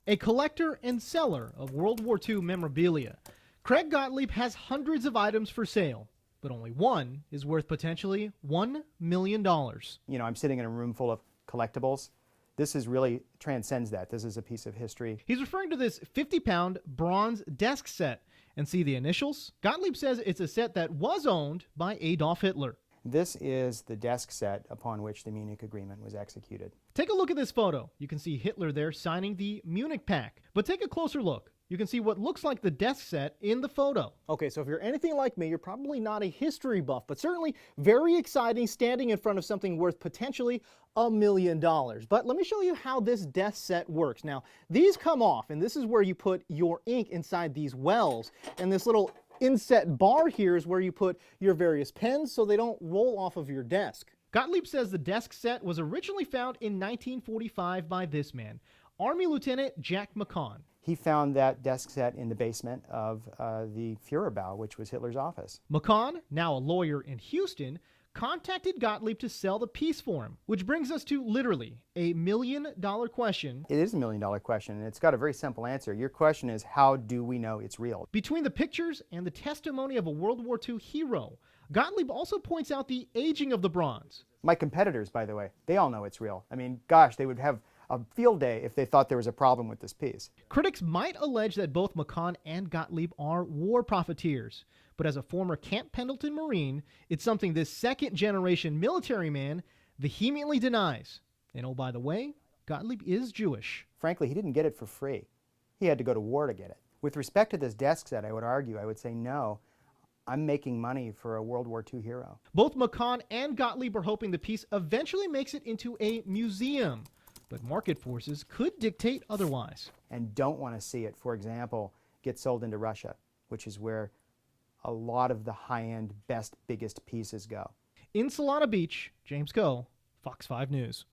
a collector and seller of World War II memorabilia. Craig Gottlieb has hundreds of items for sale, but only one is worth potentially $1 million. You know, I'm sitting in a room full of collectibles. This is really transcends that. This is a piece of history. He's referring to this 50-pound bronze desk set. And see the initials? Gottlieb says it's a set that was owned by Adolf Hitler. This is the desk set upon which the Munich Agreement was executed. Take a look at this photo. You can see Hitler there signing the Munich Pact. But take a closer look. You can see what looks like the desk set in the photo. Okay, so if you're anything like me, you're probably not a history buff, but certainly very exciting standing in front of something worth potentially $1 million. But let me show you how this desk set works. Now, these come off, and this is where you put your ink inside these wells, and this little inset bar here is where you put your various pens so they don't roll off of your desk. Gottlieb says the desk set was originally found in 1945 by this man, Army Lieutenant Jack McCahon. He found that desk set in the basement of the Führerbau, which was Hitler's office. McCahon, now a lawyer in Houston, contacted Gottlieb to sell the piece for him, which brings us to literally a $1 million question. It is a $1 million question, and it's got a very simple answer. Your question is, how do we know it's real? Between the pictures and the testimony of a World War II hero, Gottlieb also points out the aging of the bronze. My competitors, by the way, they all know it's real. I mean, gosh, they would have a field day if they thought there was a problem with this piece. Critics might allege that both McCahon and Gottlieb are war profiteers, but as a former Camp Pendleton Marine, it's something this second-generation military man vehemently denies. And oh, by the way, Gottlieb is Jewish. Frankly, he didn't get it for free. He had to go to war to get it. With respect to this desk set, I would say no. I'm making money for a World War II hero. Both McCahon and Gottlieb are hoping the piece eventually makes it into a museum, but market forces could dictate otherwise. And don't want to see it, for example, get sold into Russia, which is where a lot of the high-end, best, biggest pieces go. In Solana Beach, James Coe, Fox 5 News.